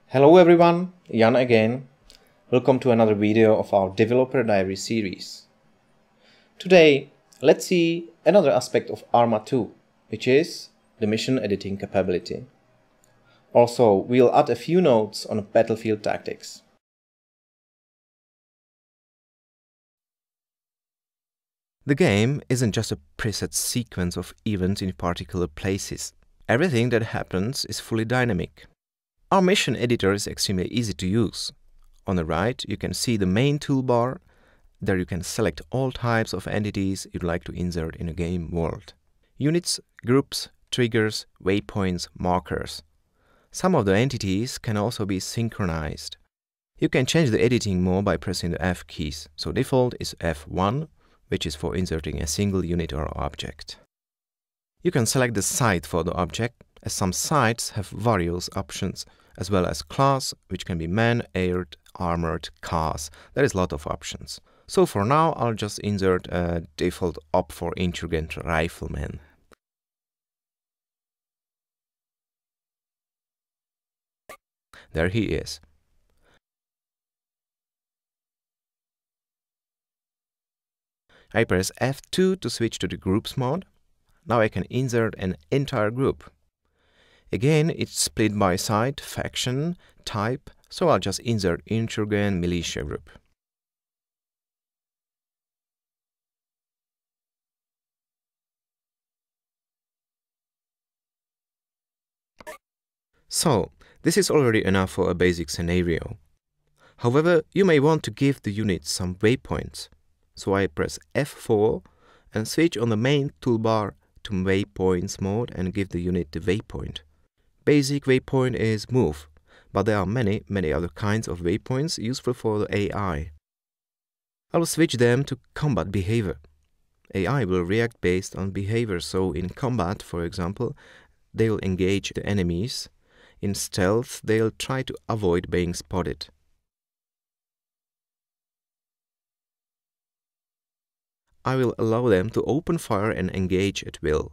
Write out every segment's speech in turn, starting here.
Hello everyone, Jan again. Welcome to another video of our Developer Diary series. Today, let's see another aspect of ARMA 2, which is the mission editing capability. Also, we'll add a few notes on battlefield tactics. The game isn't just a preset sequence of events in particular places. Everything that happens is fully dynamic. Our mission editor is extremely easy to use. On the right, you can see the main toolbar. There you can select all types of entities you'd like to insert in a game world. Units, groups, triggers, waypoints, markers. Some of the entities can also be synchronized. You can change the editing mode by pressing the F keys. So default is F1, which is for inserting a single unit or object. You can select the site for the object, as some sites have various options, as well as class, which can be man, aired, armored, cars. There is a lot of options. So for now, I'll just insert a default op for insurgent rifleman. There he is. I press F2 to switch to the groups mode. Now I can insert an entire group. Again, it's split by site, faction, type, so I'll just insert insurgent militia group. So, this is already enough for a basic scenario. However, you may want to give the unit some waypoints. So I press F4 and switch on the main toolbar to waypoints mode and give the unit the waypoint. Basic waypoint is move, but there are many other kinds of waypoints useful for the AI. I will switch them to combat behavior. AI will react based on behavior, so in combat, for example, they will engage the enemies. In stealth, they'll try to avoid being spotted. I will allow them to open fire and engage at will.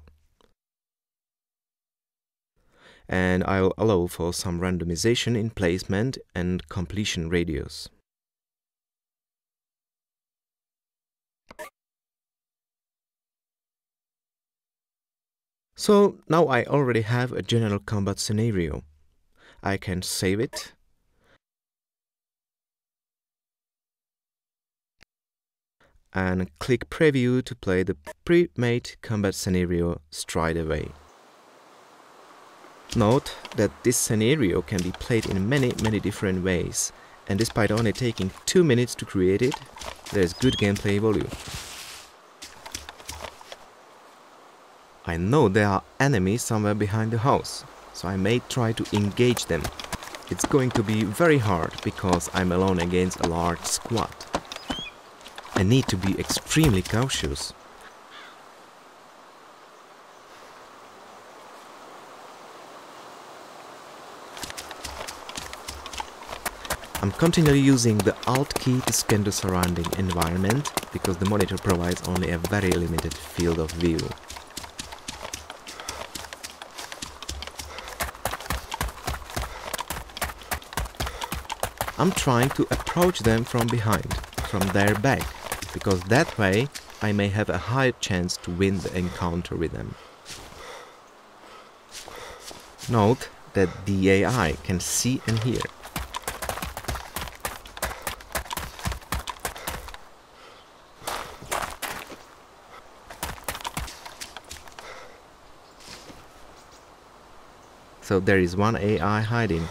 And I will allow for some randomization in placement and completion radius. So now I already have a general combat scenario. I can save it. And click preview to play the pre-made combat scenario straight away. Note that this scenario can be played in many different ways, and despite only taking 2 minutes to create it, there is good gameplay value. I know there are enemies somewhere behind the house, so I may try to engage them. It's going to be very hard because I'm alone against a large squad. I need to be extremely cautious. I'm continually using the Alt key to scan the surrounding environment, because the monitor provides only a very limited field of view. I'm trying to approach them from behind, from their back, because that way I may have a higher chance to win the encounter with them. Note that the AI can see and hear. So there is one AI hiding.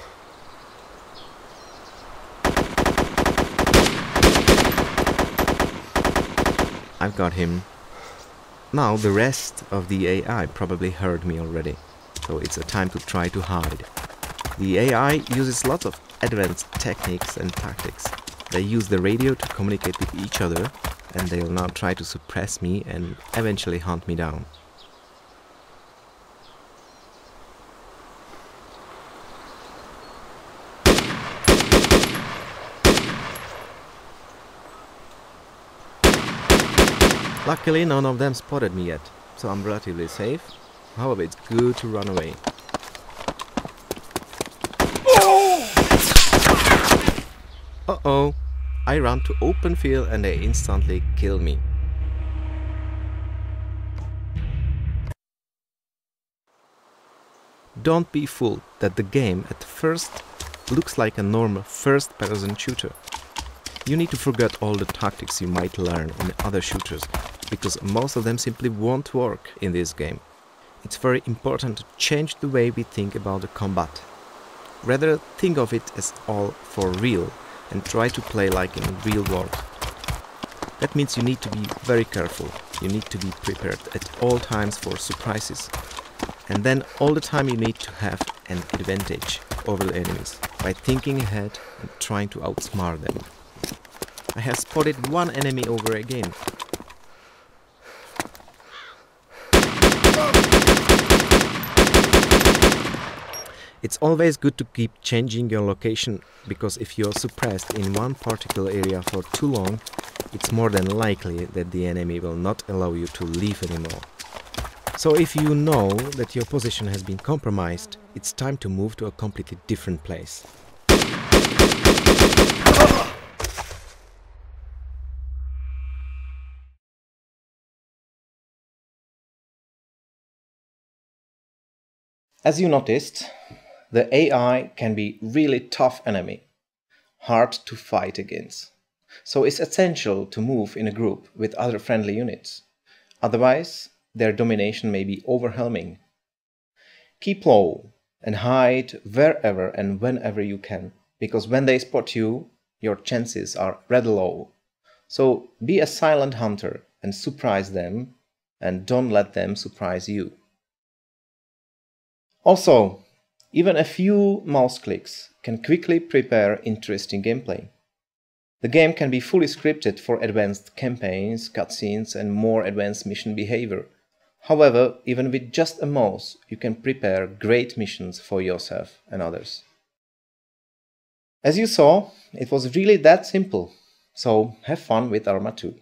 I've got him. Now the rest of the AI probably heard me already, so it's a time to try to hide. The AI uses lots of advanced techniques and tactics. They use the radio to communicate with each other, and they'll now try to suppress me and eventually hunt me down. Luckily, none of them spotted me yet, so I'm relatively safe. However, it's good to run away. Uh-oh! I run to open field and they instantly kill me. Don't be fooled that the game at first looks like a normal first-person shooter. You need to forget all the tactics you might learn in other shooters, because most of them simply won't work in this game. It's very important to change the way we think about the combat. Rather think of it as all for real and try to play like in the real world. That means you need to be very careful. You need to be prepared at all times for surprises. And then all the time you need to have an advantage over the enemies by thinking ahead and trying to outsmart them. I have spotted one enemy over again. It's always good to keep changing your location, because if you're suppressed in one particular area for too long, it's more than likely that the enemy will not allow you to leave anymore. So if you know that your position has been compromised, it's time to move to a completely different place. As you noticed, the AI can be really tough enemy, hard to fight against. So it's essential to move in a group with other friendly units. Otherwise, their domination may be overwhelming. Keep low and hide wherever and whenever you can, because when they spot you, your chances are red low. So be a silent hunter and surprise them, and don't let them surprise you. Also, even a few mouse clicks can quickly prepare interesting gameplay. The game can be fully scripted for advanced campaigns, cutscenes, and more advanced mission behavior. However, even with just a mouse, you can prepare great missions for yourself and others. As you saw, it was really that simple. So have fun with ARMA 2.